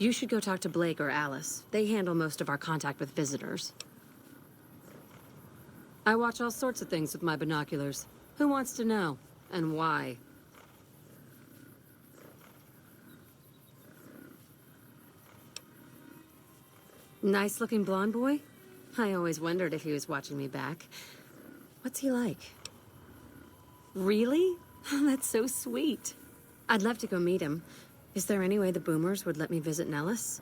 You should go talk to Blake or Alice. They handle most of our contact with visitors. I watch all sorts of things with my binoculars. Who wants to know? And why? Nice-looking blonde boy? I always wondered if he was watching me back. What's he like? Really? That's so sweet. I'd love to go meet him. Is there any way the Boomers would let me visit Nellis?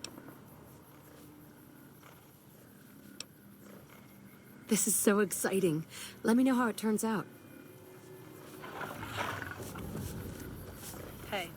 This is so exciting. Let me know how it turns out. Hey.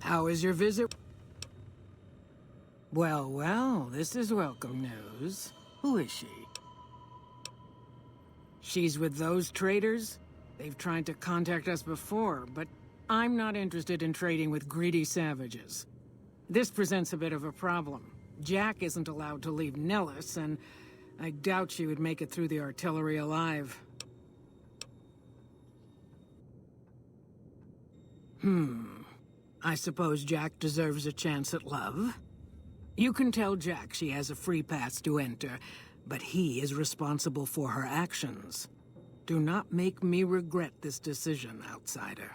How is your visit? Well, well, this is welcome news. Who is she? She's with those traders? They've tried to contact us before, but I'm not interested in trading with greedy savages. This presents a bit of a problem. Jack isn't allowed to leave Nellis, and I doubt she would make it through the artillery alive. I suppose Jack deserves a chance at love. You can tell Jack she has a free pass to enter, but he is responsible for her actions. Do not make me regret this decision, outsider.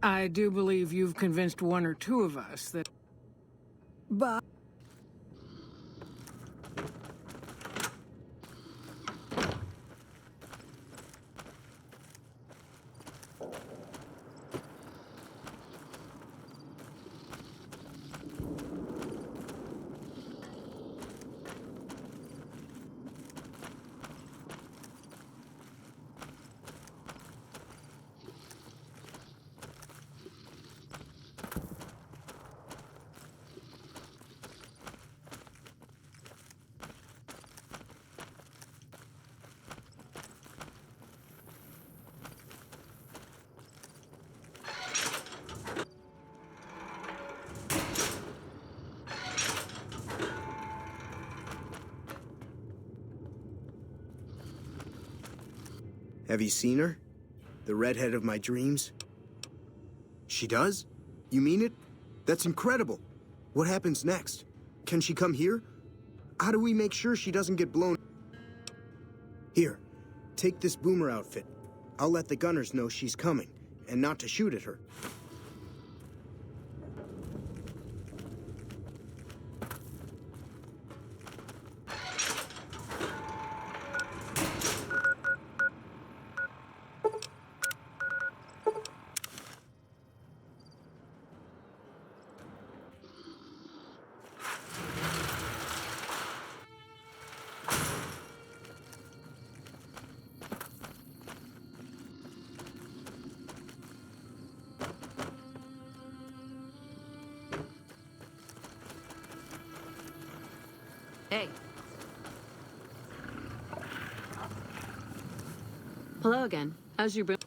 I do believe you've convinced one or two of us that... But... Have you seen her? The redhead of my dreams? She does? You mean it? That's incredible. What happens next? Can she come here? How do we make sure she doesn't get blown? Here, take this Boomer outfit. I'll let the gunners know she's coming, and not to shoot at her. Hey. Hello again. How's your boom?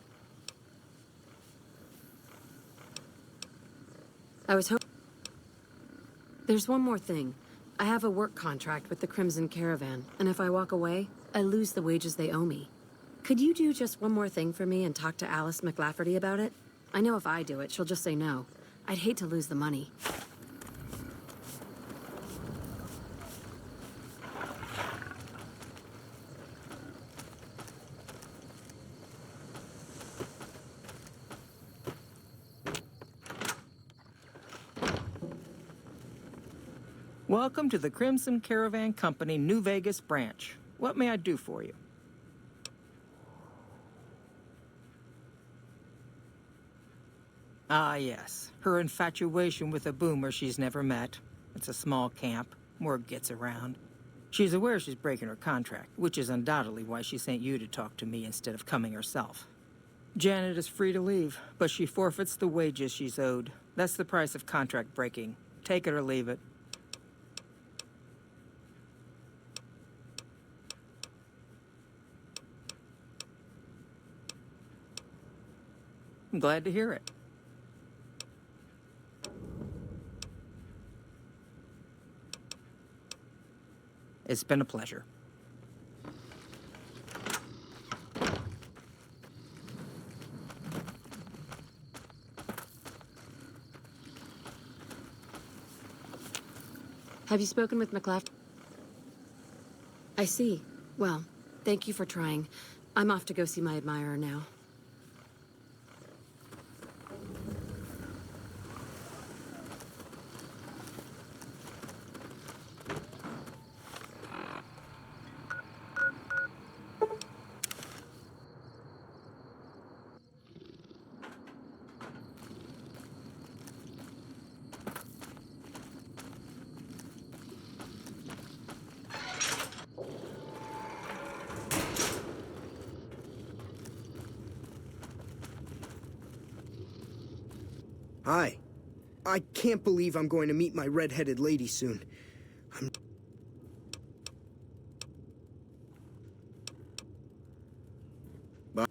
I was hoping... There's one more thing. I have a work contract with the Crimson Caravan, and if I walk away, I lose the wages they owe me. Could you do just one more thing for me and talk to Alice McLafferty about it? I know if I do it, she'll just say no. I'd hate to lose the money. Welcome to the Crimson Caravan Company New Vegas branch. What may I do for you? Ah, yes. Her infatuation with a boomer she's never met. It's a small camp. Word gets around. She's aware she's breaking her contract, which is undoubtedly why she sent you to talk to me instead of coming herself. Janet is free to leave, but she forfeits the wages she's owed. That's the price of contract breaking. Take it or leave it. I'm glad to hear it. It's been a pleasure. Have you spoken with McLeod? I see. Well, thank you for trying. I'm off to go see my admirer now. Hi. I can't believe I'm going to meet my red-headed lady soon. Bye.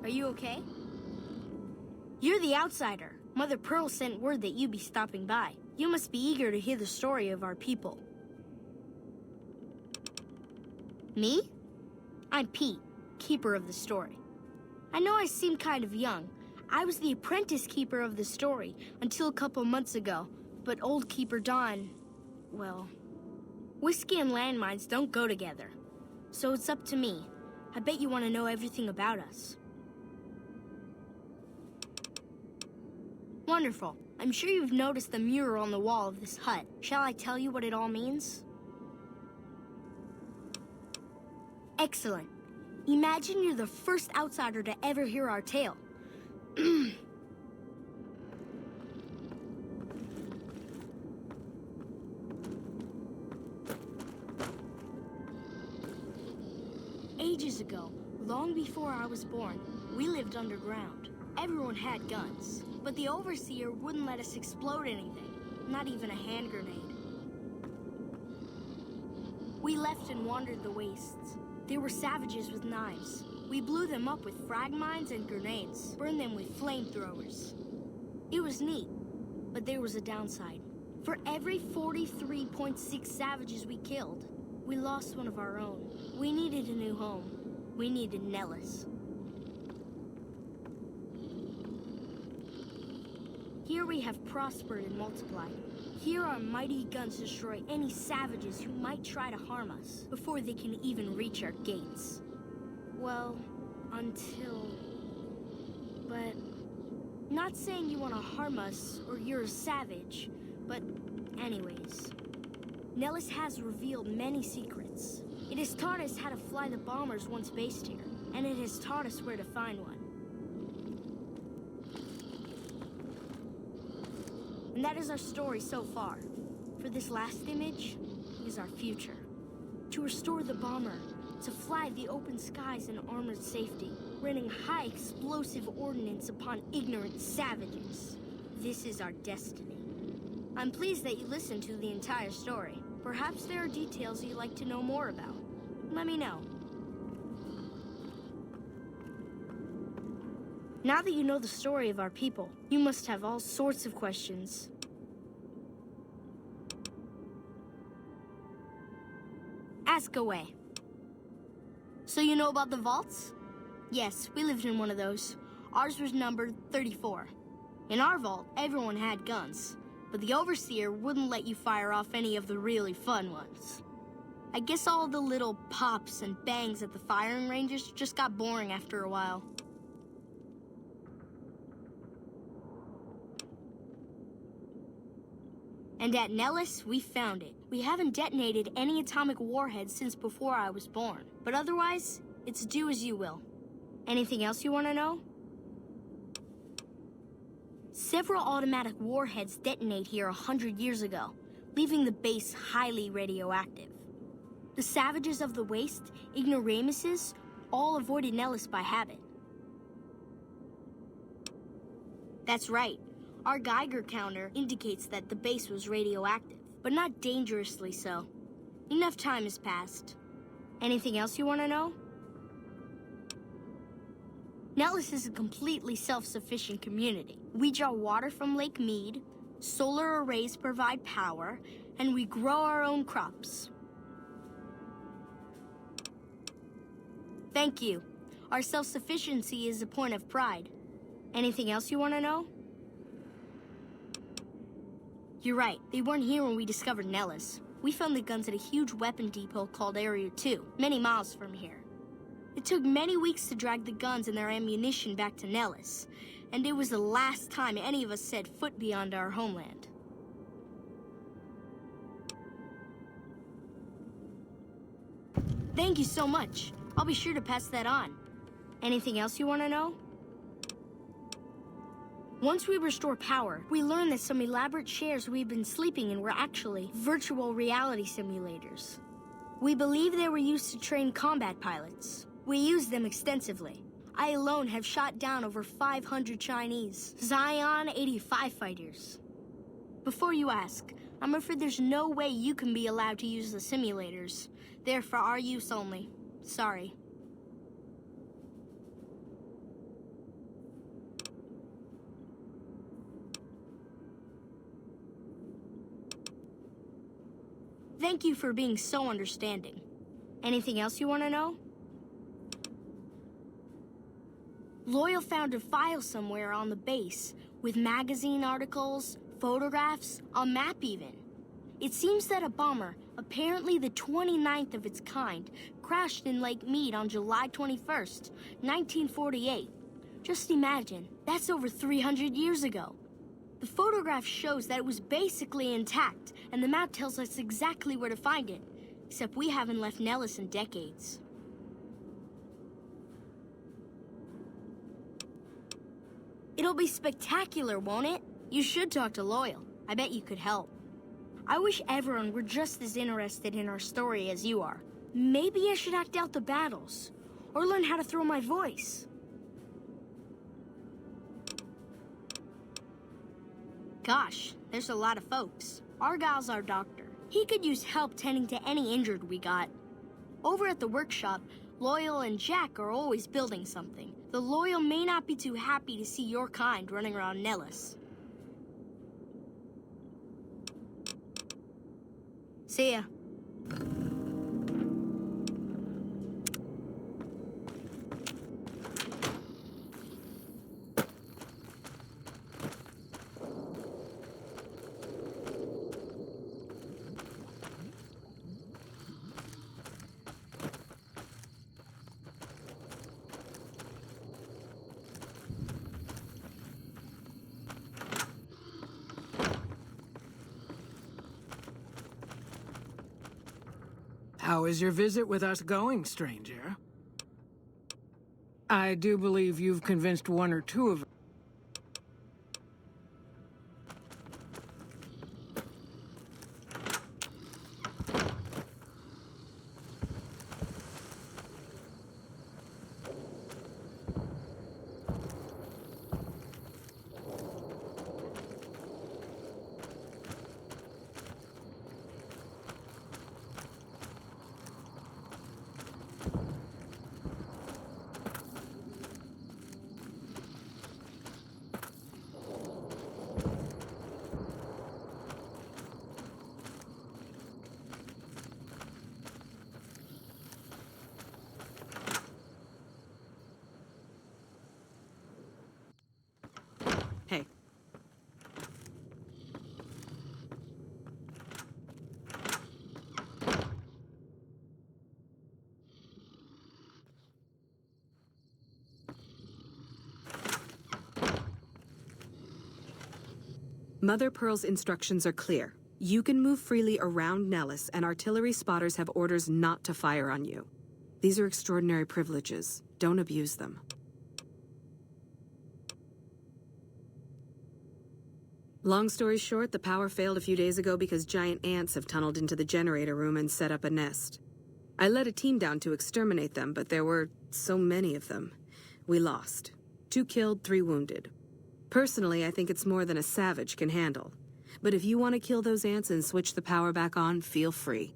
Are you okay? You're the outsider. Mother Pearl sent word that you'd be stopping by. You must be eager to hear the story of our people. Me? I'm Pete, keeper of the story. I know I seem kind of young. I was the apprentice keeper of the story until a couple months ago, but old Keeper Don, well, whiskey and landmines don't go together. So it's up to me. I bet you want to know everything about us. Wonderful. I'm sure you've noticed the mural on the wall of this hut. Shall I tell you what it all means? Excellent. Imagine you're the first outsider to ever hear our tale. Ages ago, long before I was born, we lived underground. Everyone had guns, but the Overseer wouldn't let us explode anything, not even a hand grenade. We left and wandered the wastes. There were savages with knives. We blew them up with frag mines and grenades, burned them with flamethrowers. It was neat, but there was a downside. For every 43.6 savages we killed, we lost one of our own. We needed a new home. We needed Nellis. Here we have prospered and multiplied. Here our mighty guns destroy any savages who might try to harm us before they can even reach our gates. Well, until... But... Not saying you want to harm us or you're a savage, but anyways. Nellis has revealed many secrets. It has taught us how to fly the bombers once based here, and it has taught us where to find one. And that is our story so far. For this last image is our future. To restore the bomber, to fly the open skies in armored safety, raining high explosive ordnance upon ignorant savages. This is our destiny. I'm pleased that you listened to the entire story. Perhaps there are details you'd like to know more about. Let me know. Now that you know the story of our people, you must have all sorts of questions. Ask away. So you know about the vaults? Yes, we lived in one of those. Ours was numbered 34. In our vault, everyone had guns, but the Overseer wouldn't let you fire off any of the really fun ones. I guess all the little pops and bangs at the firing ranges just got boring after a while. And at Nellis, we found it. We haven't detonated any atomic warheads since before I was born. But otherwise, it's do as you will. Anything else you want to know? Several automatic warheads detonate here 100 years ago, leaving the base highly radioactive. The savages of the Waste, ignoramuses, all avoided Nellis by habit. That's right. Our Geiger counter indicates that the base was radioactive, but not dangerously so. Enough time has passed. Anything else you want to know? Nellis is a completely self-sufficient community. We draw water from Lake Mead, solar arrays provide power, and we grow our own crops. Thank you. Our self-sufficiency is a point of pride. Anything else you want to know? You're right, they weren't here when we discovered Nellis. We found the guns at a huge weapon depot called Area 2, many miles from here. It took many weeks to drag the guns and their ammunition back to Nellis, and it was the last time any of us set foot beyond our homeland. Thank you so much. I'll be sure to pass that on. Anything else you want to know? Once we restore power, we learned that some elaborate chairs we've been sleeping in were actually virtual reality simulators. We believe they were used to train combat pilots. We used them extensively. I alone have shot down over 500 Chinese Zion 85 fighters. Before you ask, I'm afraid there's no way you can be allowed to use the simulators. They're for our use only. Sorry. Thank you for being so understanding. Anything else you want to know? Loyal found a file somewhere on the base with magazine articles, photographs, a map even. It seems that a bomber, apparently the 29th of its kind, crashed in Lake Mead on July 21st, 1948. Just imagine, that's over 300 years ago. The photograph shows that it was basically intact, and the map tells us exactly where to find it, except we haven't left Nellis in decades. It'll be spectacular, won't it? You should talk to Loyal. I bet you could help. I wish everyone were just as interested in our story as you are. Maybe I should act out the battles, or learn how to throw my voice. Gosh, there's a lot of folks. Argyle's our doctor. He could use help tending to any injured we got. Over at the workshop, Loyal and Jack are always building something. The Loyal may not be too happy to see your kind running around Nellis. See ya. How is your visit with us going, stranger? I do believe you've convinced one or two of... Hey. Mother Pearl's instructions are clear. You can move freely around Nellis, and artillery spotters have orders not to fire on you. These are extraordinary privileges. Don't abuse them. Long story short, the power failed a few days ago because giant ants have tunneled into the generator room and set up a nest. I led a team down to exterminate them, but there were so many of them. We lost. 2 killed, 3 wounded. Personally, I think it's more than a savage can handle. But if you want to kill those ants and switch the power back on, feel free.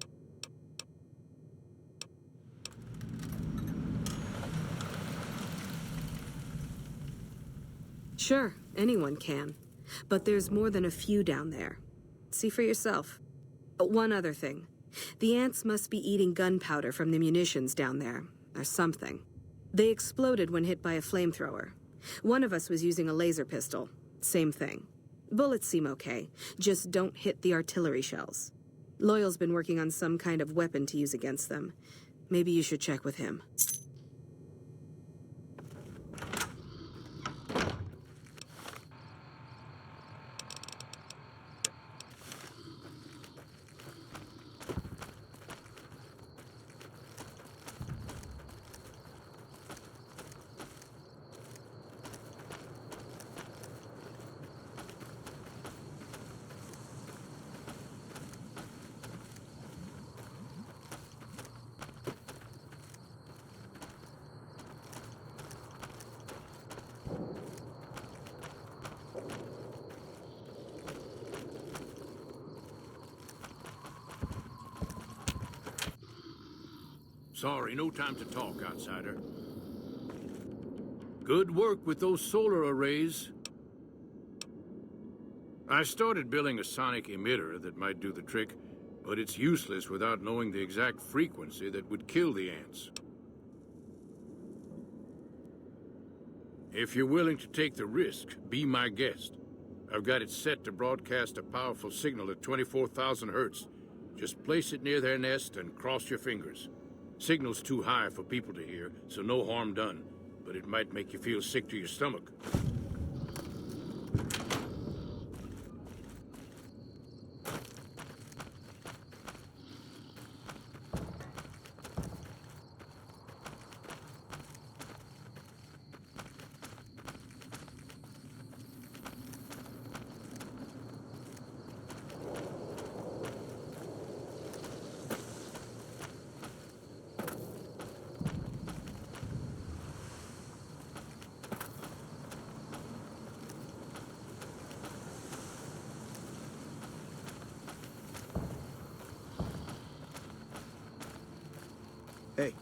Sure, anyone can. But there's more than a few down there. See for yourself. One other thing. The ants must be eating gunpowder from the munitions down there, or something. They exploded when hit by a flamethrower. One of us was using a laser pistol. Same thing. Bullets seem okay, just don't hit the artillery shells. Loyal's been working on some kind of weapon to use against them. Maybe you should check with him. Sorry, no time to talk, outsider. Good work with those solar arrays. I started building a sonic emitter that might do the trick, but it's useless without knowing the exact frequency that would kill the ants. If you're willing to take the risk, be my guest. I've got it set to broadcast a powerful signal at 24,000 hertz. Just place it near their nest and cross your fingers. Signal's too high for people to hear, so no harm done. But it might make you feel sick to your stomach. Hey,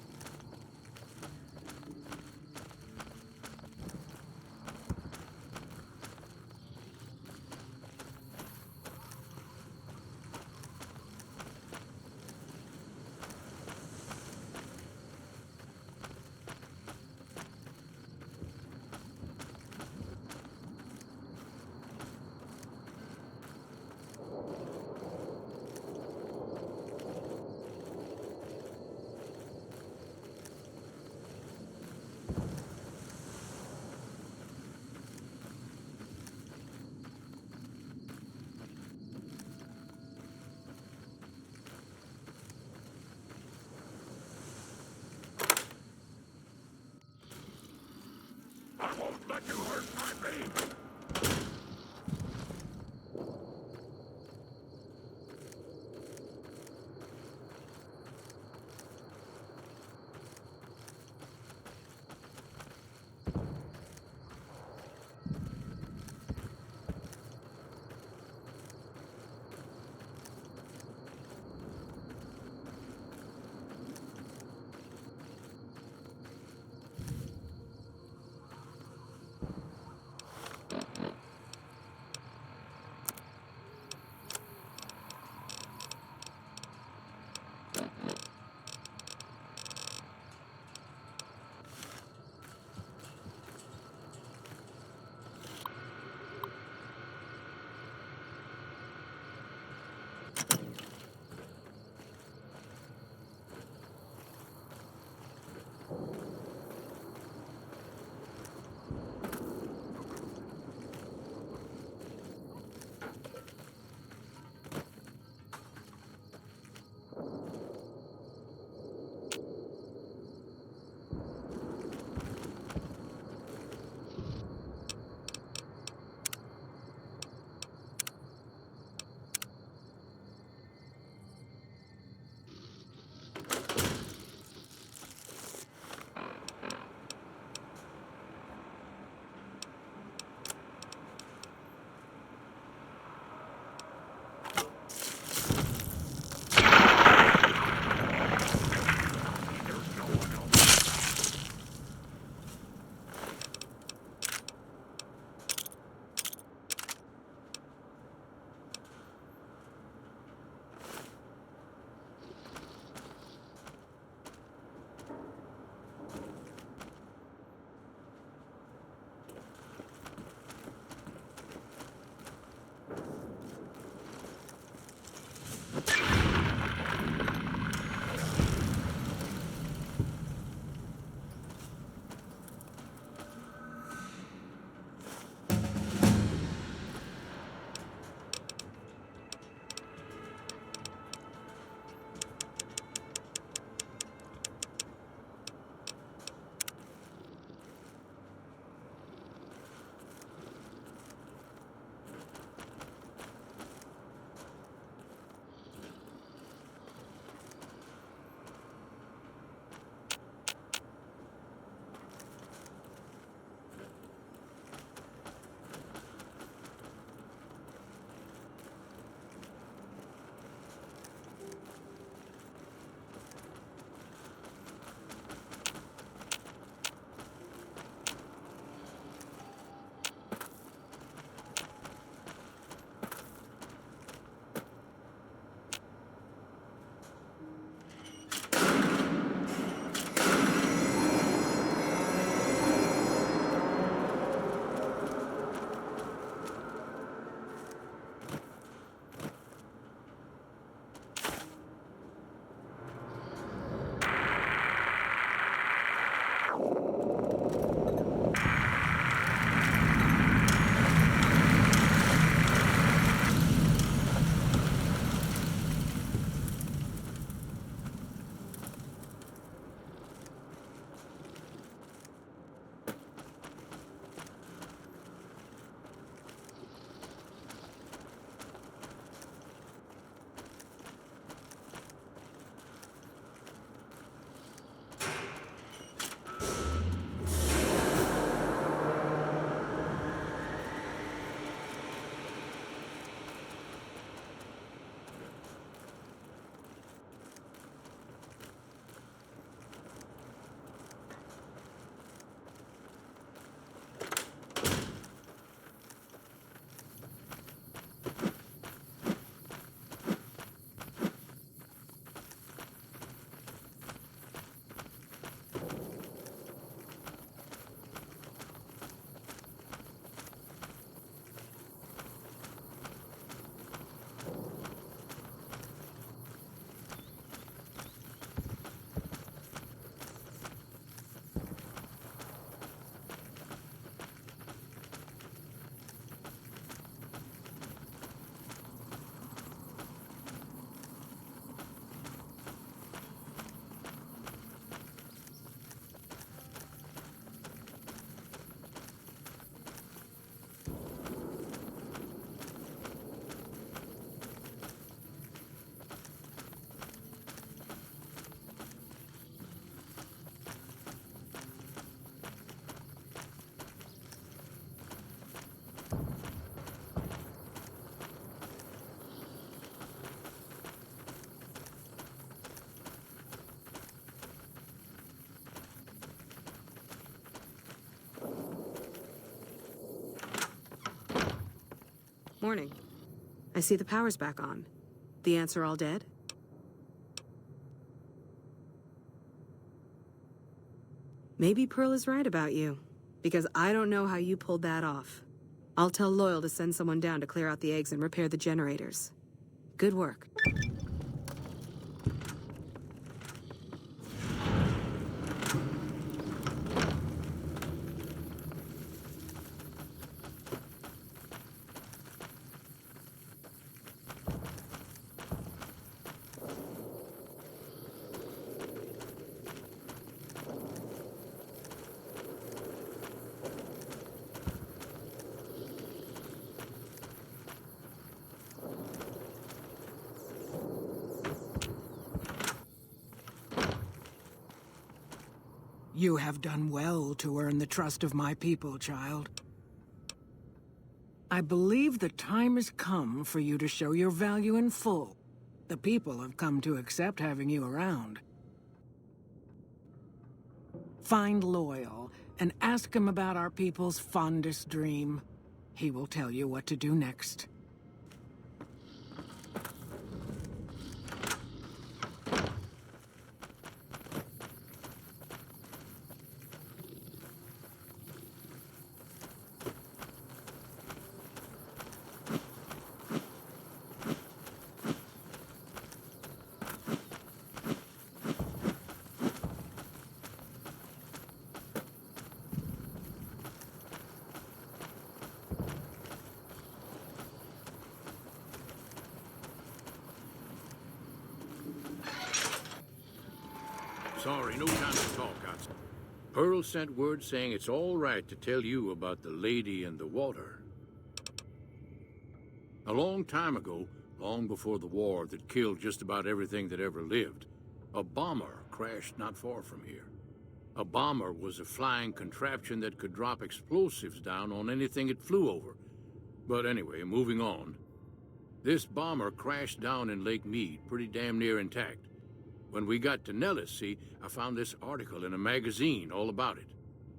Morning. I see the power's back on. The ants are all dead? Maybe Pearl is right about you, because I don't know how you pulled that off. I'll tell Loyal to send someone down to clear out the eggs and repair the generators. Good work. You have done well to earn the trust of my people, child. I believe the time has come for you to show your value in full. The people have come to accept having you around. Find Loyal and ask him about our people's fondest dream. He will tell you what to do next. Sorry, no time to talk outside. Pearl sent word saying it's all right to tell you about the lady in the water. A long time ago, long before the war that killed just about everything that ever lived, a bomber crashed not far from here. A bomber was a flying contraption that could drop explosives down on anything it flew over. But anyway, moving on. This bomber crashed down in Lake Mead, pretty damn near intact. When we got to Nellis, see, I found this article in a magazine all about it.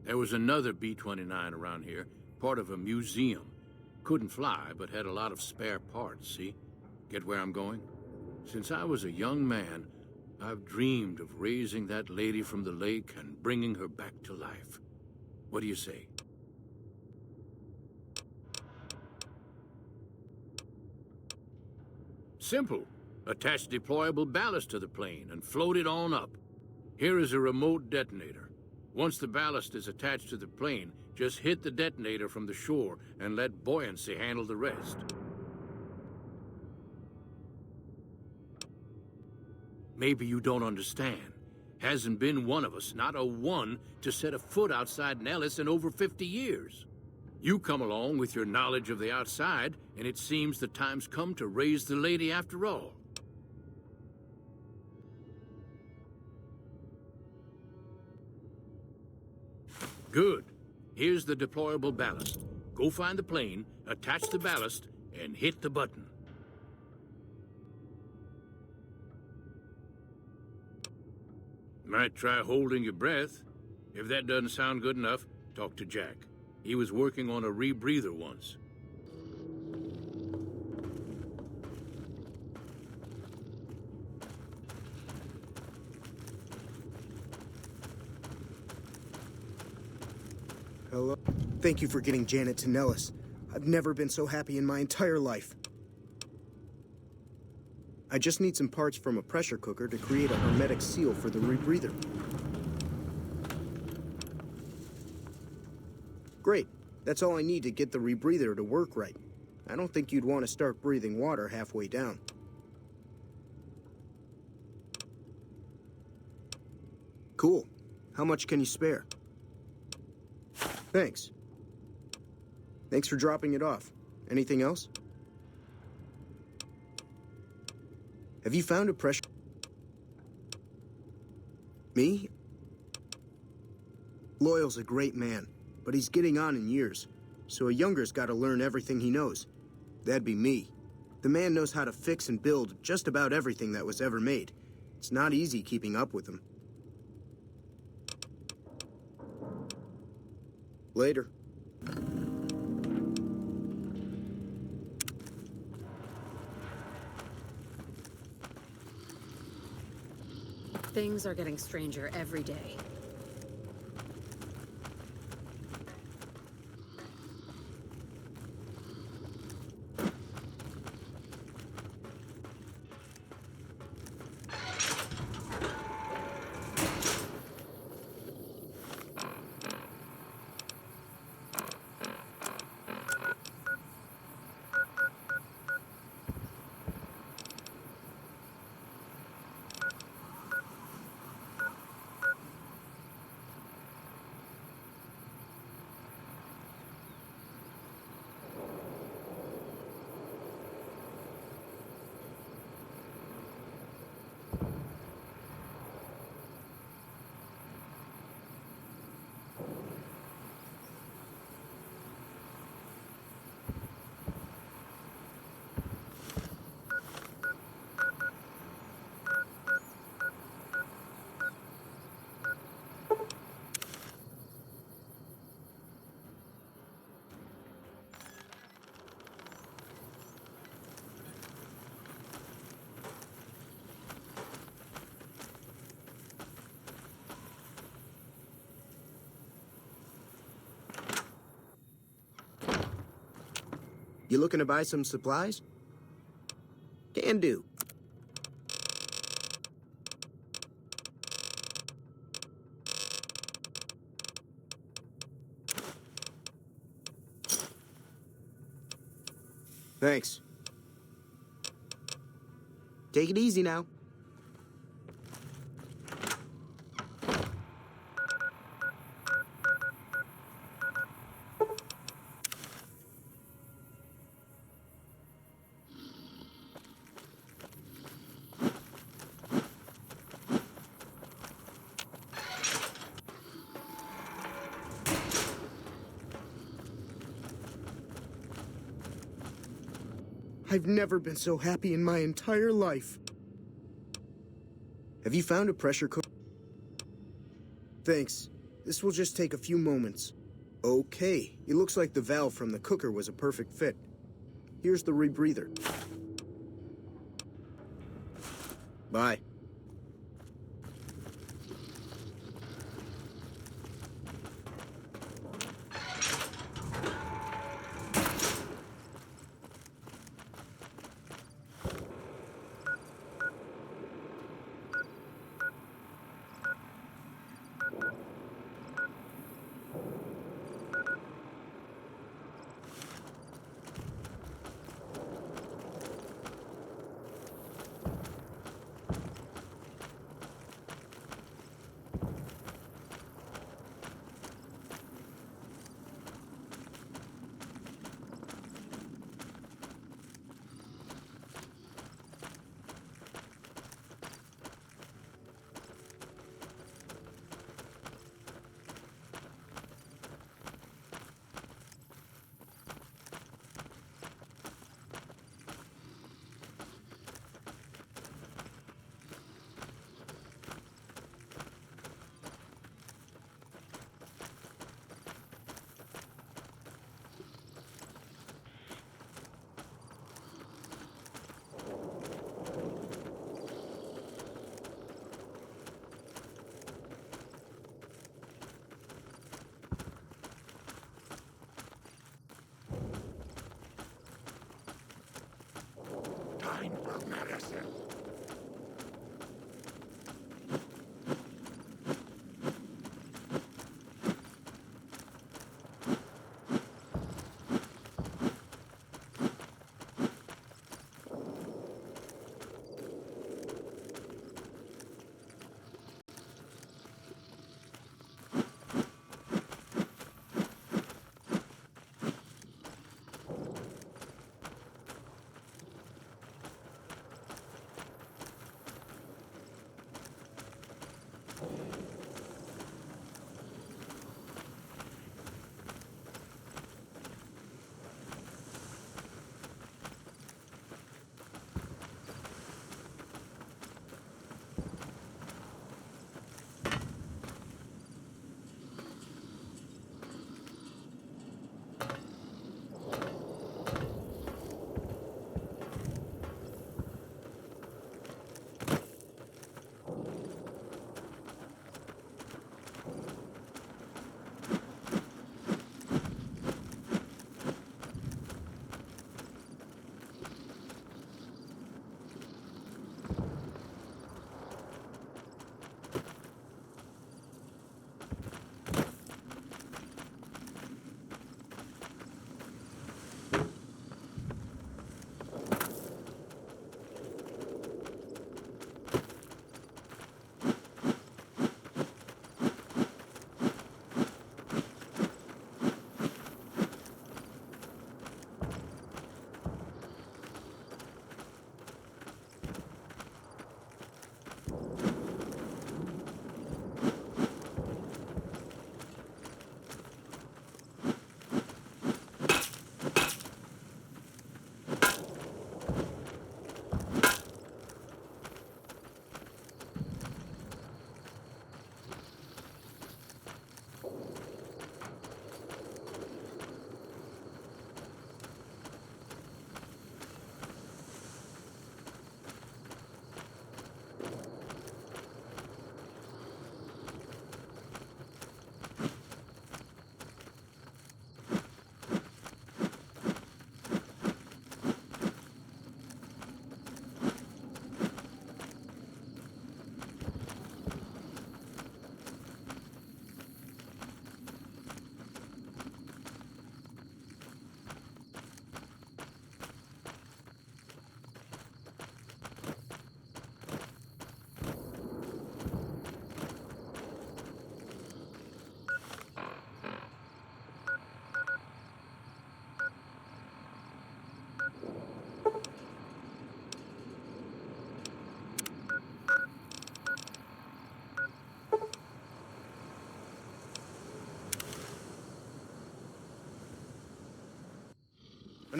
There was another B-29 around here, part of a museum. Couldn't fly, but had a lot of spare parts, see? Get where I'm going? Since I was a young man, I've dreamed of raising that lady from the lake and bringing her back to life. What do you say? Simple. Attach deployable ballast to the plane and float it on up. Here is a remote detonator. Once the ballast is attached to the plane, just hit the detonator from the shore and let buoyancy handle the rest. Maybe you don't understand. Hasn't been one of us, not a one, to set a foot outside Nellis in over 50 years. You come along with your knowledge of the outside, and it seems the time's come to raise the lady after all. Good. Here's the deployable ballast. Go find the plane, attach the ballast, and hit the button. Might try holding your breath. If that doesn't sound good enough, talk to Jack. He was working on a rebreather once. Hello? Thank you for getting Janet to Nellis. I've never been so happy in my entire life. I just need some parts from a pressure cooker to create a hermetic seal for the rebreather. Great. That's all I need to get the rebreather to work right. I don't think you'd want to start breathing water halfway down. Cool. How much can you spare? Thanks. Thanks for dropping it off. Anything else? Have you found a pressure... Me? Loyal's a great man, but he's getting on in years, so a younger's gotta learn everything he knows. That'd be me. The man knows how to fix and build just about everything that was ever made. It's not easy keeping up with him. Later. Things are getting stranger every day. You looking to buy some supplies? Can do. Thanks. Take it easy now. I've never been so happy in my entire life. Have you found a pressure cooker? Thanks. This will just take a few moments. Okay, it looks like the valve from the cooker was a perfect fit. Here's the rebreather. Bye.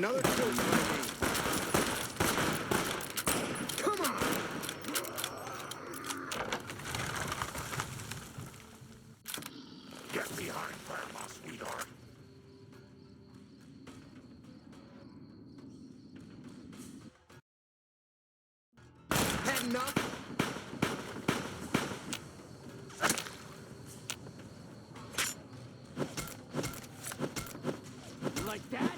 Another kill for my name. Come on! Get behind there, my sweetheart. Had enough? Like that?